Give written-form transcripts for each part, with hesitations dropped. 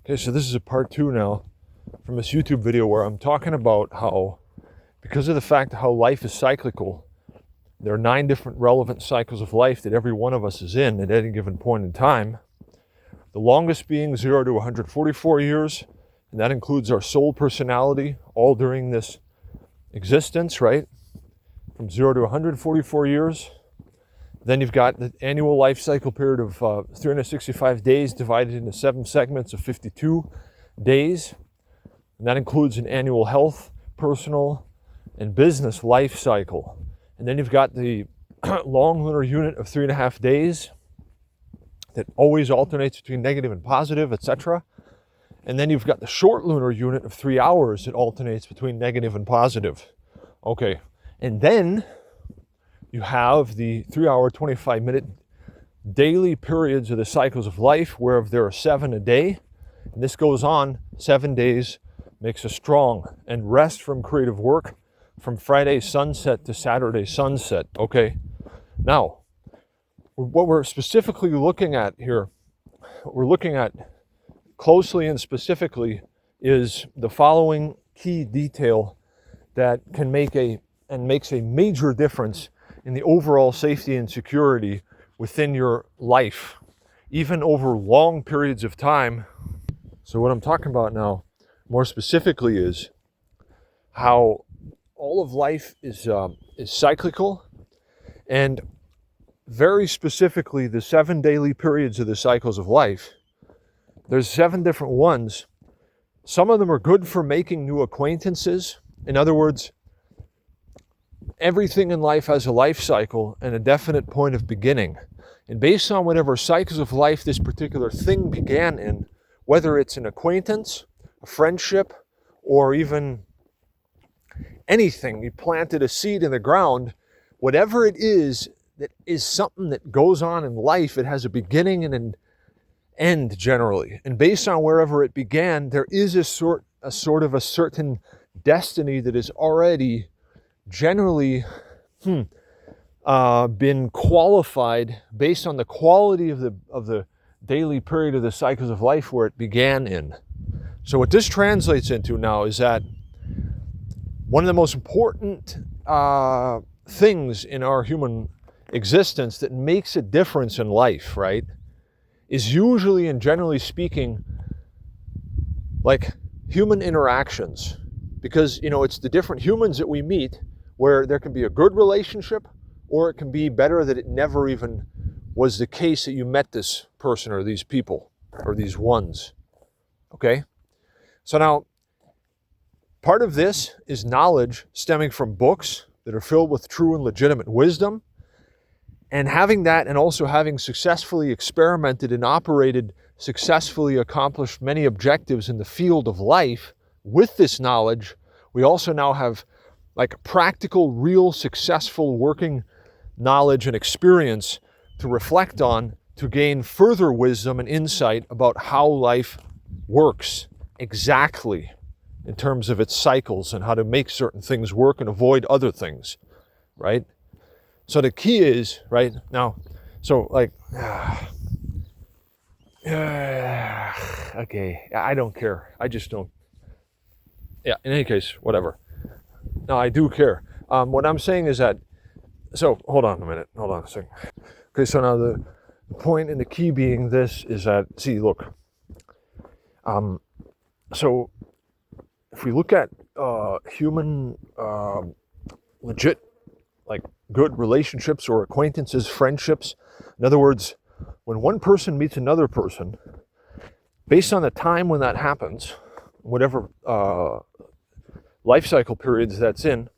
Okay, so this is a part 2 now from this YouTube video where I'm talking about how, because of the fact how life is cyclical, there are 9 different relevant cycles of life that every one of us is in at any given point in time. The longest being 0 to 144 years, and that includes our soul personality all during this existence, right? From 0 to 144 years. Then you've got the annual life cycle period of 365 days divided into 7 segments of 52 days. And that includes an annual health, personal, and business life cycle. And then you've got the long lunar unit of 3.5 days that always alternates between negative and positive, etc. And then you've got the short lunar unit of 3 hours that alternates between negative and positive. Okay, and then you have the 3-hour, 25-minute daily periods of the cycles of life, where there are 7 a day. And this goes on 7 days, makes us strong, and rest from creative work from Friday sunset to Saturday sunset. Okay, now, what we're specifically looking at here, what we're looking at closely and specifically is the following key detail that can makes a major difference in the overall safety and security within your life, even over long periods of time. So what I'm talking about now, more specifically, is how all of life is cyclical, and very specifically the 7 daily periods of the cycles of life. There's 7 different ones. Some of them are good for making new acquaintances. In other words, everything in life has a life cycle and a definite point of beginning. And based on whatever cycles of life this particular thing began in, whether it's an acquaintance, a friendship, or even anything, you planted a seed in the ground, whatever it is that is something that goes on in life, it has a beginning and an end generally. And based on wherever it began, there is a sort of a certain destiny that is already generally been qualified based on the quality of the daily period of the cycles of life where it began in. So what this translates into now is that one of the most important things in our human existence that makes a difference in life, right, is usually and generally speaking like human interactions. Because, it's the different humans that we meet where there can be a good relationship, or it can be better that it never even was the case that you met this person or these people or these ones. Okay? So now, part of this is knowledge stemming from books that are filled with true and legitimate wisdom. And having that, and also having successfully experimented and operated, successfully accomplished many objectives in the field of life, with this knowledge, we also now have like practical, real, successful working knowledge and experience to reflect on, to gain further wisdom and insight about how life works exactly in terms of its cycles and how to make certain things work and avoid other things, right? So the key is, right, now, so like, okay, I don't care. I just don't. Yeah, in any case, whatever. No, I do care. What I'm saying is that, so hold on a minute, hold on a second. Okay, so now the point and the key being this is that, see, look, so if we look at human legit, like good relationships or acquaintances, friendships, in other words, when one person meets another person, based on the time when that happens, whatever life cycle periods that's in,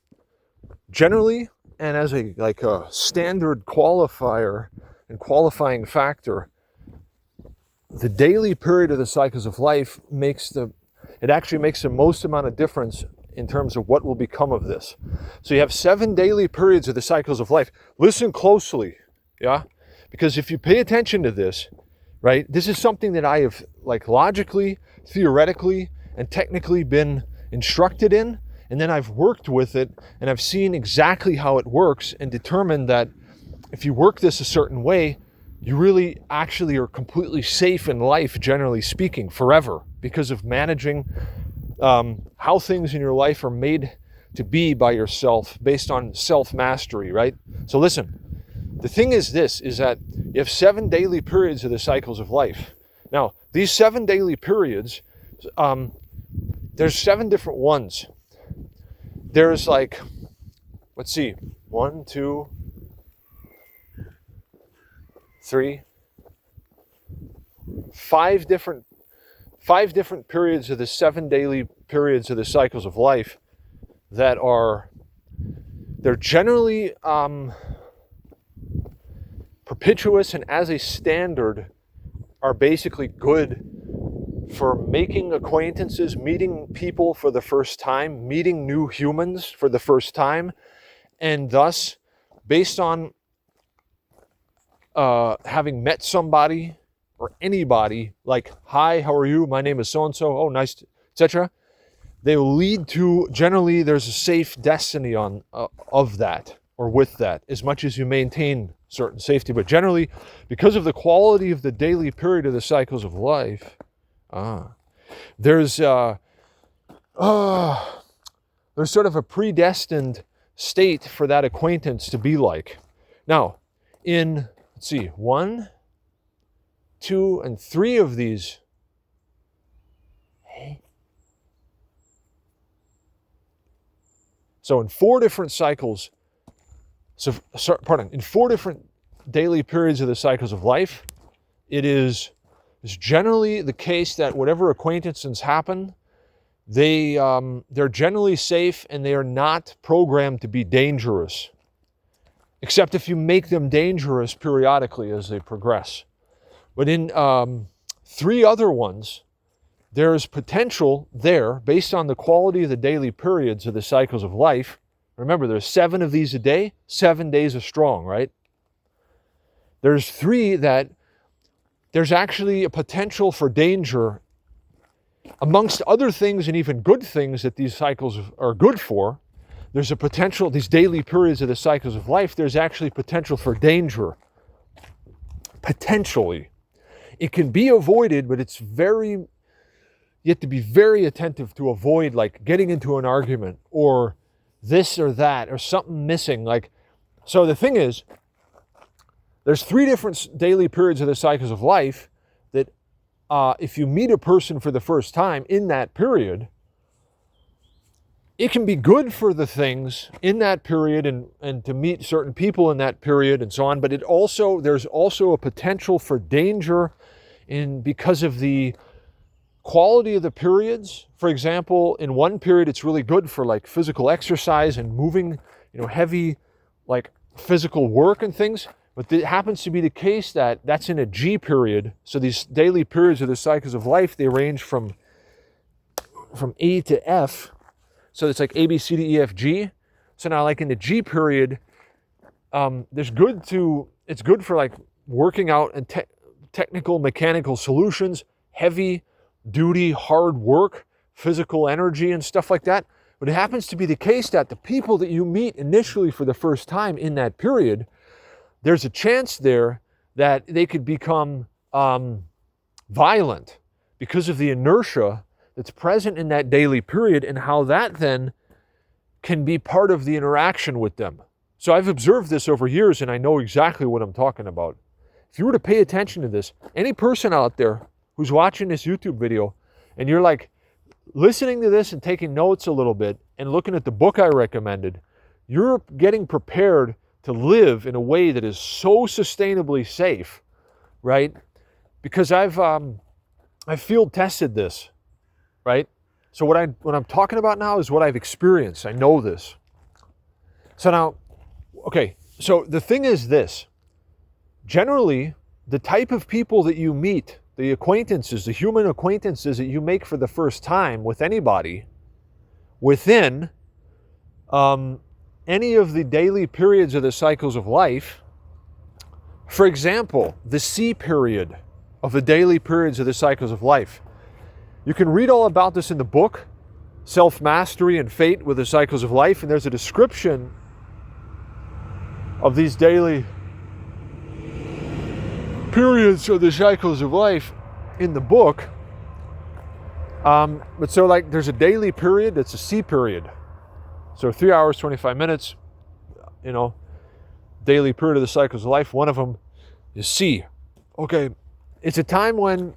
generally, and as a standard qualifier and qualifying factor, the daily period of the cycles of life actually makes the most amount of difference in terms of what will become of this. So you have 7 daily periods of the cycles of life. Listen closely, yeah? Because if you pay attention to this, right, this is something that I have logically, theoretically, and technically been instructed in, and then I've worked with it, and I've seen exactly how it works and determined that if you work this a certain way, you really actually are completely safe in life, generally speaking, forever, because of managing how things in your life are made to be by yourself based on self-mastery, right? So listen, the thing is this, is that you have 7 daily periods of the cycles of life. Now, these 7 daily periods, there's 7 different ones. There's like, let's see, 1, 2, 3, 5 different periods of the 7 daily periods of the cycles of life that they're generally perpetuous, and as a standard are basically good for making acquaintances, meeting people for the first time, meeting new humans for the first time, and thus, based on having met somebody or anybody, like, hi, how are you? My name is so-and-so. Oh, nice, etc. They will lead to, generally, there's a safe destiny of that, or with that, as much as you maintain certain safety. But generally, because of the quality of the daily period of the cycles of life, there's sort of a predestined state for that acquaintance to be like. Now, in, let's see, 1, 2, and 3 of these. So in 4 different cycles, in 4 different daily periods of the cycles of life, it's generally the case that whatever acquaintances happen, they're generally safe and they are not programmed to be dangerous, except if you make them dangerous periodically as they progress. But in 3 other ones, there's potential there based on the quality of the daily periods of the cycles of life. Remember, there's 7 of these a day, 7 days are strong, right? There's 3 that there's actually a potential for danger, amongst other things and even good things that these cycles are good for. There's a potential, these daily periods of the cycles of life, there's actually potential for danger. Potentially. It can be avoided, but you have to be very attentive to avoid, like, getting into an argument or this or that or something missing. So the thing is, there's 3 different daily periods of the cycles of life that if you meet a person for the first time in that period, it can be good for the things in that period and to meet certain people in that period and so on, but there's also a potential for danger because of the quality of the periods. For example, in one period, it's really good for like physical exercise and moving, heavy, like physical work and things. But it happens to be the case that that's in a G period. So these daily periods of the cycles of life, they range from A to F. So it's like A, B, C, D, E, F, G. So now, like in the G period, it's good for like working out and technical, mechanical solutions, heavy duty, hard work, physical energy and stuff like that. But it happens to be the case that the people that you meet initially for the first time in that period, there's a chance there that they could become violent because of the inertia that's present in that daily period and how that then can be part of the interaction with them. So I've observed this over years and I know exactly what I'm talking about. If you were to pay attention to this, any person out there who's watching this YouTube video and you're like listening to this and taking notes a little bit and looking at the book I recommended, you're getting prepared to live in a way that is so sustainably safe, right? Because I've field tested this, right? So what I'm talking about now is what I've experienced. I know this. So now, okay, so the thing is this. Generally, the type of people that you meet, the acquaintances, the human acquaintances that you make for the first time with anybody within any of the daily periods of the cycles of life, for example, the C period of the daily periods of the cycles of life. You can read all about this in the book, Self-Mastery and Fate with the Cycles of Life, and there's a description of these daily periods of the cycles of life in the book. But so like there's a daily period that's a C period. So 3 hours, 25 minutes, daily period of the cycles of life. One of them is C. Okay, it's a time when,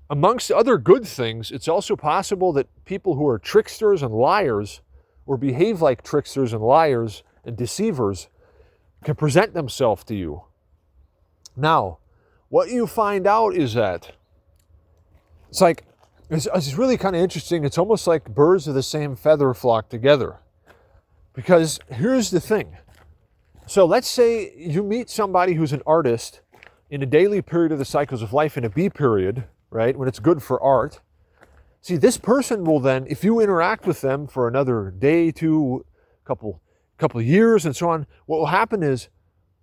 amongst other good things, it's also possible that people who are tricksters and liars, or behave like tricksters and liars and deceivers, can present themselves to you. Now, what you find out is that it's really kind of interesting. It's almost like birds of the same feather flock together. Because here's the thing. So let's say you meet somebody who's an artist in a daily period of the cycles of life, in a B period, right, when it's good for art. See, this person will then, if you interact with them for another day, two, couple years and so on, what will happen is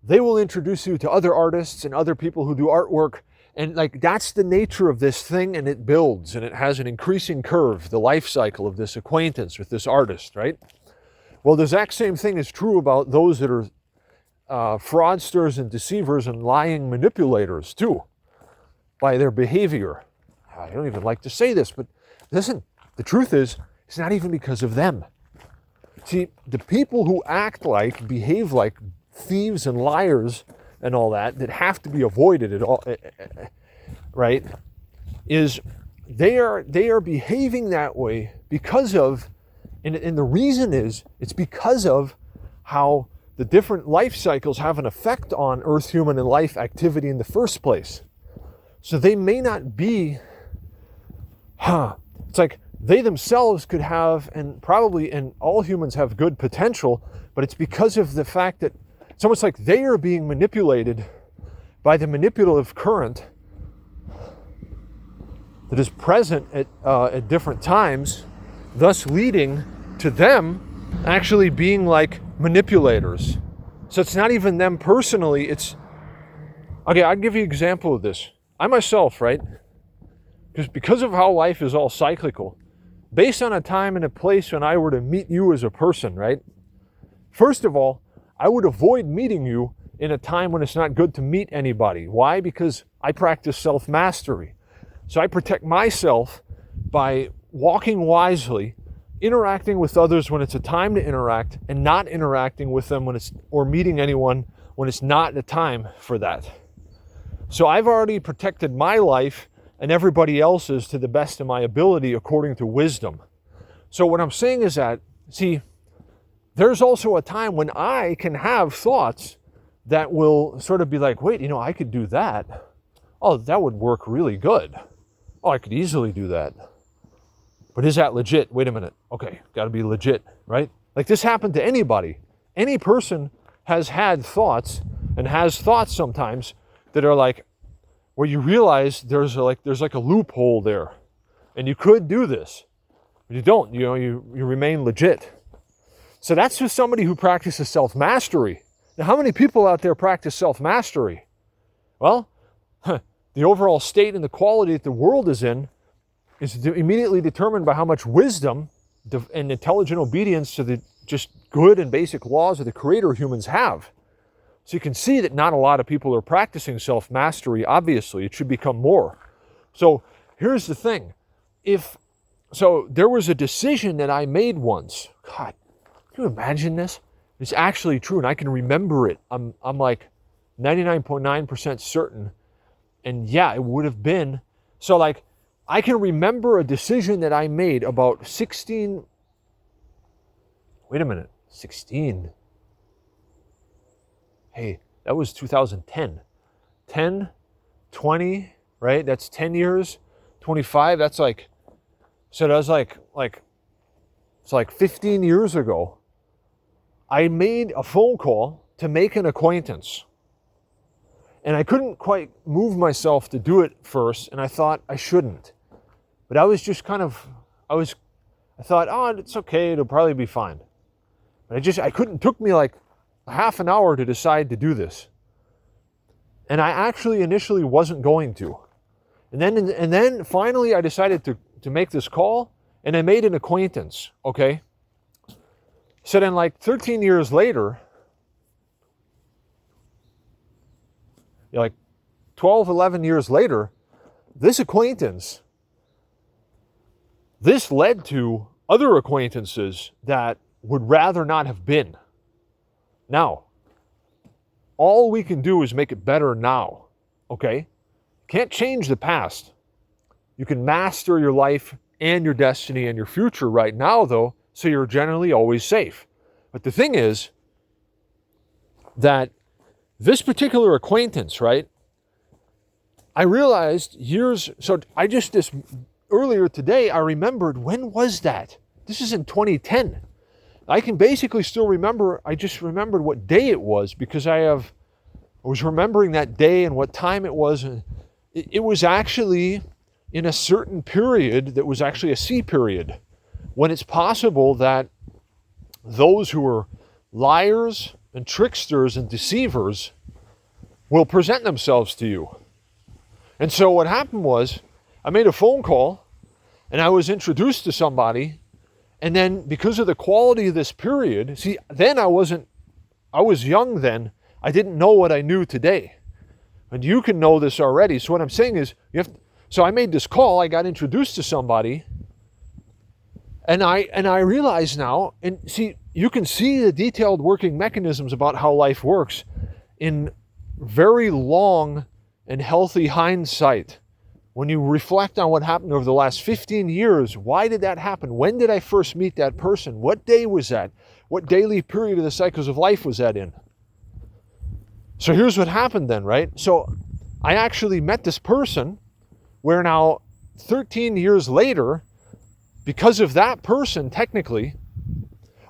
they will introduce you to other artists and other people who do artwork. And like, that's the nature of this thing, and it builds, and it has an increasing curve, the life cycle of this acquaintance with this artist, right? Well, the exact same thing is true about those that are fraudsters and deceivers and lying manipulators too, by their behavior. I don't even like to say this, but listen, the truth is, it's not even because of them. See, the people who act like, behave like thieves and liars and all that have to be avoided at all, right, is they are behaving that way because of, and the reason is, it's because of how the different life cycles have an effect on Earth, human, and life activity in the first place. So they may not be, it's like they themselves could have, and all humans have good potential, but it's because of the fact that it's almost like they are being manipulated by the manipulative current that is present at different times, thus leading to them actually being like manipulators. So it's not even them personally, okay, I'll give you an example of this. I myself, right, because of how life is all cyclical, based on a time and a place when I were to meet you as a person, right, first of all, I would avoid meeting you in a time when it's not good to meet anybody. Why? Because I practice self-mastery. So I protect myself by walking wisely, interacting with others when it's a time to interact, and not interacting with them or meeting anyone when it's not the time for that. So I've already protected my life and everybody else's to the best of my ability according to wisdom. So what I'm saying is that, see, there's also a time when I can have thoughts that will sort of be like, wait, I could do that. Oh, that would work really good. Oh, I could easily do that. But is that legit? Wait a minute. Okay, got to be legit, right? Like, this happened to anybody. Any person has had thoughts and has thoughts sometimes that are like, where you realize there's like a loophole there, and you could do this, but you don't. You remain legit. So that's just somebody who practices self-mastery. Now, how many people out there practice self-mastery? Well, the overall state and the quality that the world is in is immediately determined by how much wisdom and intelligent obedience to the just good and basic laws of the Creator humans have. So you can see that not a lot of people are practicing self-mastery, obviously. It should become more. So here's the thing. So there was a decision that I made once. God, can you imagine this? It's actually true, and I can remember it. I'm like 99.9% certain. And yeah, it would have been. So like, I can remember a decision that I made about 16. Wait a minute, 16. Hey, that was 2010. 10, 20, right? That's 10 years. 25, that's like, so that was like it's like 15 years ago. I made a phone call to make an acquaintance. And I couldn't quite move myself to do it first, and I thought I shouldn't. But I was just I thought, oh, it's okay, it'll probably be fine. But I couldn't, it took me like half an hour to decide to do this. And I actually initially wasn't going to. And then finally I decided to make this call, and I made an acquaintance, okay? So then like 13 years later, 12, 11 years later, this acquaintance, this led to other acquaintances that would rather not have been. Now, all we can do is make it better now, okay? Can't change the past. You can master your life and your destiny and your future right now, though, so you're generally always safe. But the thing is that this particular acquaintance, right, I realized earlier today, I remembered, when was that? This is in 2010. I can basically still remember, I just remembered what day it was because I was remembering that day and what time it was. And it was actually in a certain period that was actually a C period, when it's possible that those who are liars and tricksters and deceivers will present themselves to you. And so what happened was, I made a phone call and I was introduced to somebody. And then because of the quality of this period, see, then I was young then. I didn't know what I knew today. And you can know this already. So what I'm saying is, so I made this call, I got introduced to somebody, and I realize now, and see, you can see the detailed working mechanisms about how life works in very long and healthy hindsight. When you reflect on what happened over the last 15 years, why did that happen? When did I first meet that person? What day was that? What daily period of the cycles of life was that in? So here's what happened then, right? So I actually met this person where now 13 years later, because of that person, technically,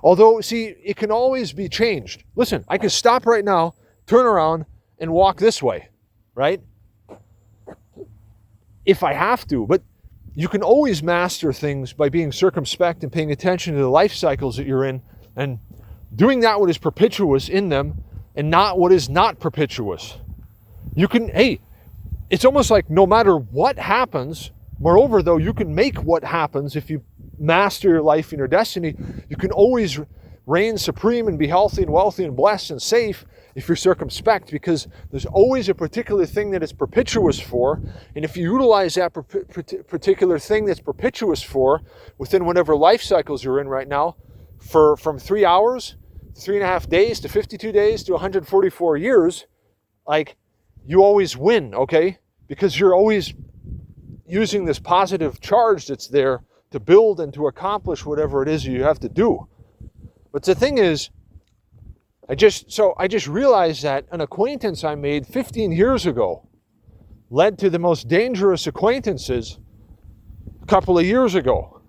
although, see, it can always be changed. Listen, I can stop right now, turn around, and walk this way, right? If I have to, but you can always master things by being circumspect and paying attention to the life cycles that you're in and doing that what is perpetuous in them and not what is not perpetuous. You can, it's almost like no matter what happens, moreover though, you can make what happens if you master your life and your destiny. You can always reign supreme and be healthy and wealthy and blessed and safe if you're circumspect, because there's always a particular thing that it's perpetuous for. And if you utilize that particular thing that's perpetuous for within whatever life cycles you're in right now, from 3 hours, 3.5 days to 52 days to 144 years, like, you always win, okay? Because you're always using this positive charge that's there to build and to accomplish whatever it is you have to do. But the thing is, I just realized that an acquaintance I made 15 years ago led to the most dangerous acquaintances a couple of years ago.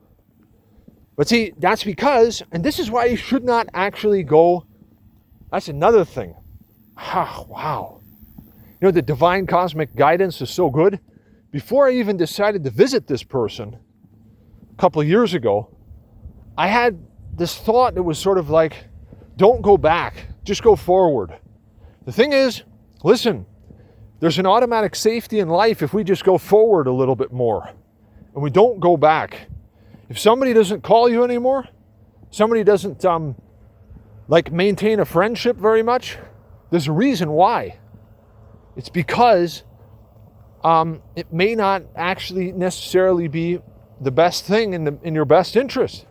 But see, that's because, and this is why you should not actually go, that's another thing. Wow. You know, the divine cosmic guidance is so good. Before I even decided to visit this person a couple of years ago, I had this thought that was sort of like, don't go back, just go forward. The thing is, listen, there's an automatic safety in life if we just go forward a little bit more and we don't go back. If somebody doesn't call you anymore, somebody doesn't maintain a friendship very much, there's a reason why. It's because it may not actually necessarily be the best thing in your best interest.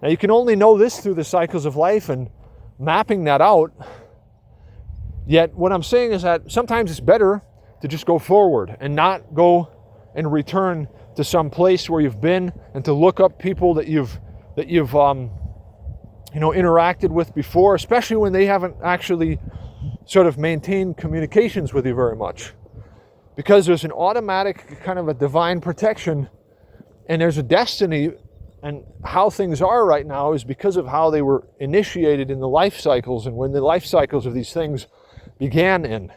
Now, you can only know this through the cycles of life and mapping that out. Yet what I'm saying is that sometimes it's better to just go forward and not go and return to some place where you've been, and to look up people that you've interacted with before, especially when they haven't actually sort of maintained communications with you very much. Because there's an automatic kind of a divine protection, and there's a destiny. And how things are right now is because of how they were initiated in the life cycles and when the life cycles of these things began in.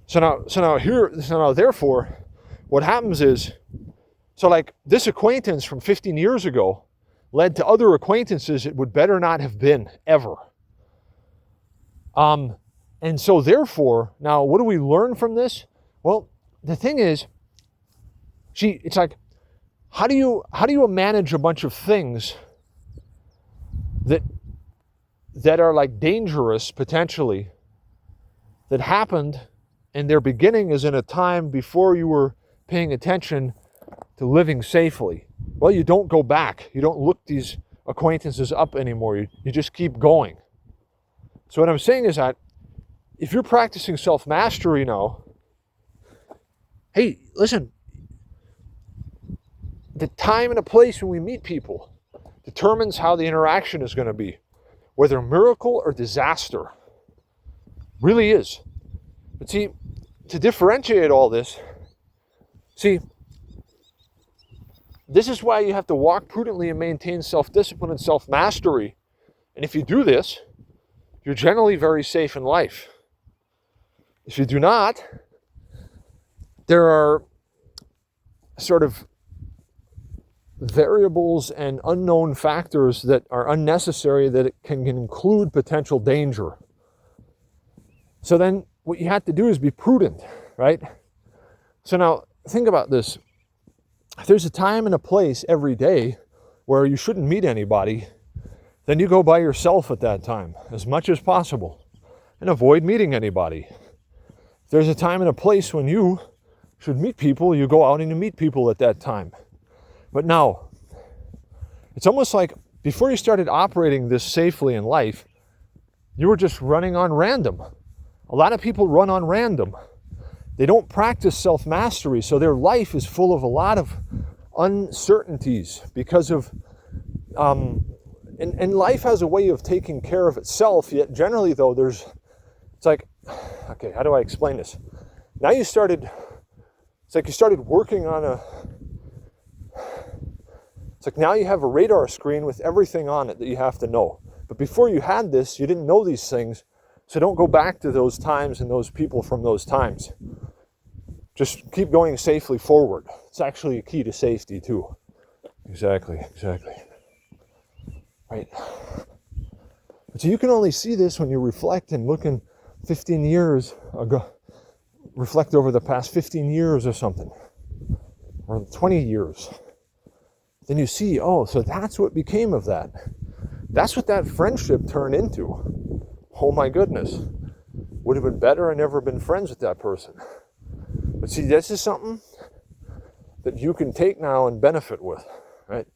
So now therefore, what happens is, so like this acquaintance from 15 years ago led to other acquaintances it would better not have been ever. And so therefore, now what do we learn from this? Well, the thing is, it's like, how do you manage a bunch of things that are like dangerous potentially, that happened And their beginning is in a time before you were paying attention to living safely. Well, you don't go back. You don't look these acquaintances up anymore. You just keep going. So what I'm saying is that if you're practicing self-mastery now, hey, listen, the time and the place when we meet people determines how the interaction is going to be, whether miracle or disaster. Really is. But see, to differentiate all this, this is why you have to walk prudently and maintain self-discipline and self-mastery. And if you do this, you're generally very safe in life. If you do not, there are sort of variables and unknown factors that are unnecessary that it can include potential danger. So then what you have to do is be prudent, right? So now think about this. If there's a time and a place every day where you shouldn't meet anybody, then you go by yourself at that time as much as possible and avoid meeting anybody. If there's a time and a place when you should meet people, you go out and you meet people at that time. But now, it's almost like before you started operating this safely in life, you were just running on random. A lot of people run on random. They don't practice self-mastery, so their life is full of a lot of uncertainties because of, and life has a way of taking care of itself, yet generally though it's like, okay, how do I explain this? Now it's like you started working on it's like now you have a radar screen with everything on it that you have to know. But before you had this, you didn't know these things, so don't go back to those times and those people from those times. Just keep going safely forward. It's actually a key to safety too. Exactly. Right. But so you can only see this when you reflect and look in 15 years ago, reflect over the past 15 years or something, or 20 years. Then you see, oh, so that's what became of that. That's what that friendship turned into. Oh my goodness. Would have been better I never been friends with that person. But see, this is something that you can take now and benefit with, right?